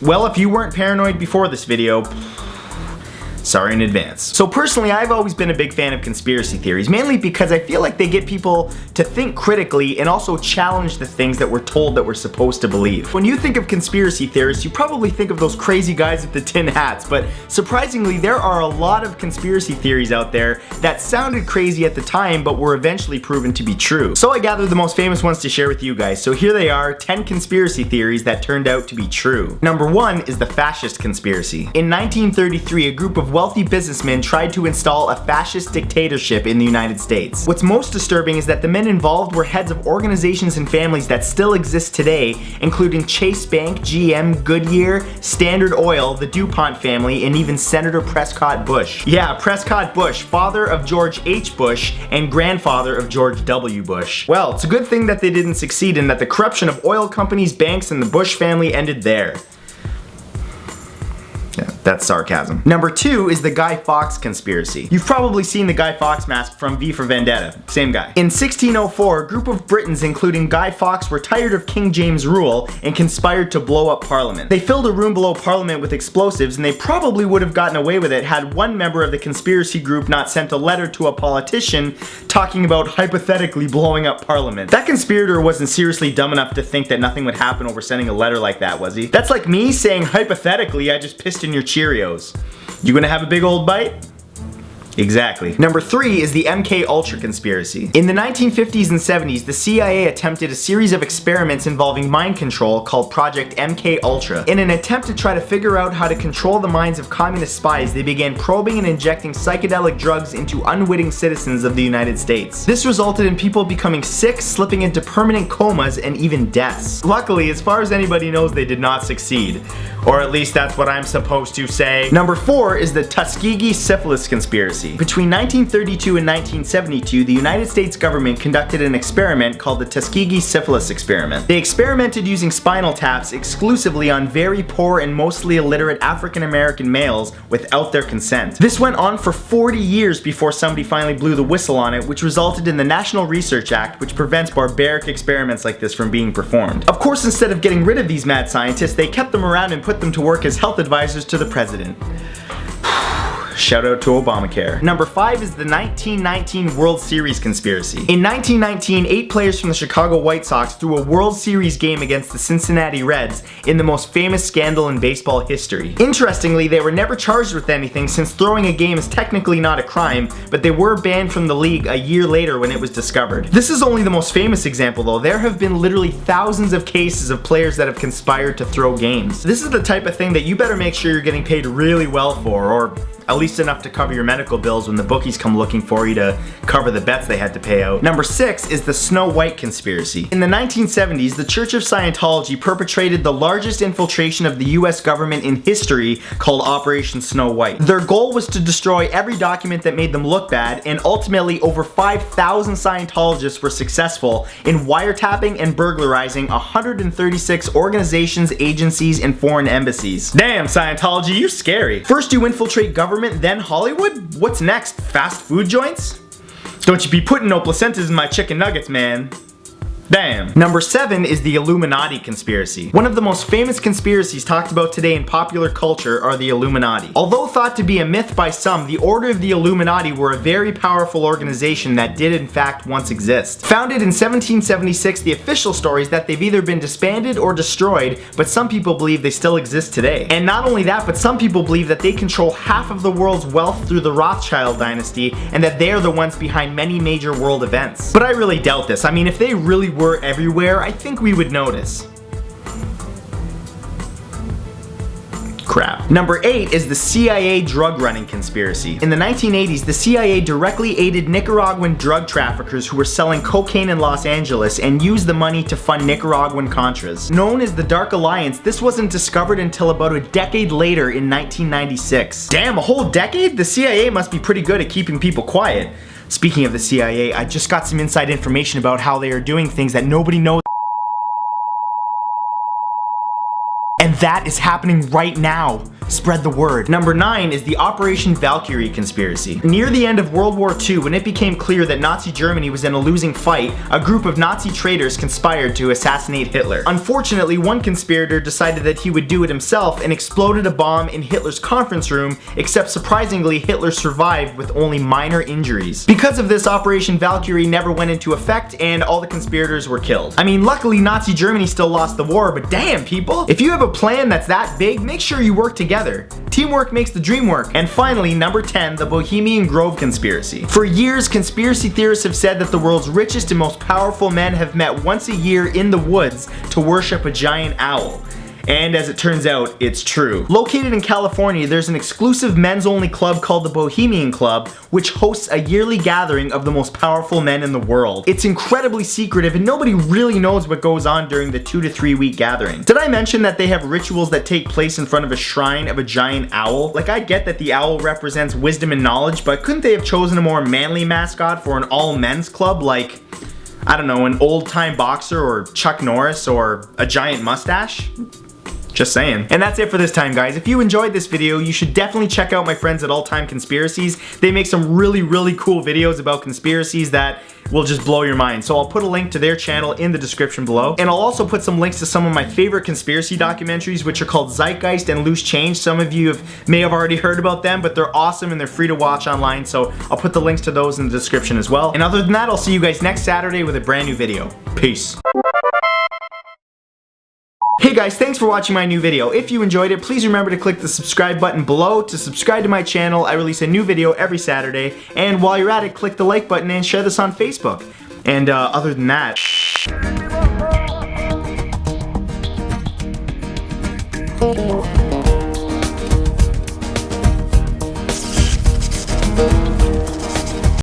Well, if you weren't paranoid before this video, sorry in advance. So personally, I've always been a big fan of conspiracy theories, mainly because I feel like they get people to think critically and also challenge the things that we're told that we're supposed to believe. When you think of conspiracy theorists, you probably think of those crazy guys with the tin hats, but surprisingly, there are a lot of conspiracy theories out there that sounded crazy at the time, but were eventually proven to be true. So I gathered the most famous ones to share with you guys. So here they are, 10 conspiracy theories that turned out to be true. Number 1 is the Fascist Conspiracy. In 1933, a group of wealthy businessmen tried to install a fascist dictatorship in the United States. What's most disturbing is that the men involved were heads of organizations and families that still exist today, including Chase Bank, GM, Goodyear, Standard Oil, the DuPont family, and even Senator Prescott Bush. Yeah, Prescott Bush, father of George H. Bush and grandfather of George W. Bush. Well, it's a good thing that they didn't succeed and that the corruption of oil companies, banks, and the Bush family ended there. Yeah, that's sarcasm. Number 2 is the Guy Fawkes Conspiracy. You've probably seen the Guy Fawkes mask from V for Vendetta. Same guy. In 1604, a group of Britons, including Guy Fawkes, were tired of King James' rule and conspired to blow up Parliament. They filled a room below Parliament with explosives, and they probably would have gotten away with it had one member of the conspiracy group not sent a letter to a politician talking about hypothetically blowing up Parliament. That conspirator wasn't seriously dumb enough to think that nothing would happen over sending a letter like that, was he? That's like me saying hypothetically I just pissed in your Cheerios. You gonna have a big old bite? Exactly. Number 3 is the MK Ultra Conspiracy. In the 1950s and 70s, the CIA attempted a series of experiments involving mind control called Project MK Ultra. In an attempt to try to figure out how to control the minds of communist spies, they began probing and injecting psychedelic drugs into unwitting citizens of the United States. This resulted in people becoming sick, slipping into permanent comas, and even deaths. Luckily, as far as anybody knows, they did not succeed. Or at least that's what I'm supposed to say. Number 4 is the Tuskegee Syphilis Conspiracy. Between 1932 and 1972, the United States government conducted an experiment called the Tuskegee Syphilis Experiment. They experimented using spinal taps exclusively on very poor and mostly illiterate African American males without their consent. This went on for 40 years before somebody finally blew the whistle on it, which resulted in the National Research Act, which prevents barbaric experiments like this from being performed. Of course, instead of getting rid of these mad scientists, they kept them around and put them to work as health advisors to the president. Shout out to Obamacare. Number 5 is the 1919 World Series Conspiracy. In 1919, 8 players from the Chicago White Sox threw a World Series game against the Cincinnati Reds in the most famous scandal in baseball history. Interestingly, they were never charged with anything since throwing a game is technically not a crime, but they were banned from the league a year later when it was discovered. This is only the most famous example though. There have been literally thousands of cases of players that have conspired to throw games. This is the type of thing that you better make sure you're getting paid really well for, or at least enough to cover your medical bills when the bookies come looking for you to cover the bets they had to pay out. Number 6 is the Snow White Conspiracy. In the 1970s, the Church of Scientology perpetrated the largest infiltration of the US government in history called Operation Snow White. Their goal was to destroy every document that made them look bad, and ultimately over 5,000 Scientologists were successful in wiretapping and burglarizing 136 organizations, agencies, and foreign embassies. Damn, Scientology, you're scary. First you infiltrate government, then Hollywood? What's next? Fast food joints? Don't you be putting no placentas in my chicken nuggets, man. Damn. Number 7 is the Illuminati Conspiracy. One of the most famous conspiracies talked about today in popular culture are the Illuminati. Although thought to be a myth by some, the Order of the Illuminati were a very powerful organization that did in fact once exist. Founded in 1776, the official story is that they've either been disbanded or destroyed, but some people believe they still exist today. And not only that, but some people believe that they control half of the world's wealth through the Rothschild dynasty, and that they're the ones behind many major world events. But I really doubt this. I mean, if they really were everywhere, I think we would notice. Crap. Number 8 is the CIA drug running conspiracy. In the 1980s, the CIA directly aided Nicaraguan drug traffickers who were selling cocaine in Los Angeles and used the money to fund Nicaraguan Contras. Known as the Dark Alliance, this wasn't discovered until about a decade later in 1996. Damn, a whole decade? The CIA must be pretty good at keeping people quiet. Speaking of the CIA, I just got some inside information about how they are doing things that nobody knows. And that is happening right now. Spread the word. Number 9 is the Operation Valkyrie conspiracy. Near the end of World War II, when it became clear that Nazi Germany was in a losing fight, a group of Nazi traitors conspired to assassinate Hitler. Unfortunately, one conspirator decided that he would do it himself and exploded a bomb in Hitler's conference room, except surprisingly, Hitler survived with only minor injuries. Because of this, Operation Valkyrie never went into effect and all the conspirators were killed. I mean, luckily Nazi Germany still lost the war, but damn people, if you have a plan that's that big, make sure you work together. Teamwork makes the dream work. And finally, number 10, the Bohemian Grove conspiracy. For years, conspiracy theorists have said that the world's richest and most powerful men have met once a year in the woods to worship a giant owl. And as it turns out, it's true. Located in California, there's an exclusive men's-only club called the Bohemian Club, which hosts a yearly gathering of the most powerful men in the world. It's incredibly secretive and nobody really knows what goes on during the 2 to 3 week gathering. Did I mention that they have rituals that take place in front of a shrine of a giant owl? Like, I get that the owl represents wisdom and knowledge, but couldn't they have chosen a more manly mascot for an all-men's club, like, I don't know, an old-time boxer or Chuck Norris or a giant mustache? Just saying. And that's it for this time, guys. If you enjoyed this video, you should definitely check out my friends at All Time Conspiracies. They make some really cool videos about conspiracies that will just blow your mind. So I'll put a link to their channel in the description below. And I'll also put some links to some of my favorite conspiracy documentaries, which are called Zeitgeist and Loose Change. Some of you may have already heard about them, but they're awesome and they're free to watch online. So I'll put the links to those in the description as well. And other than that, I'll see you guys next Saturday with a brand new video. Peace. Hey guys, thanks for watching my new video. If you enjoyed it, please remember to click the subscribe button below to subscribe to my channel. I release a new video every Saturday. And while you're at it, click the like button and share this on Facebook. And other than that...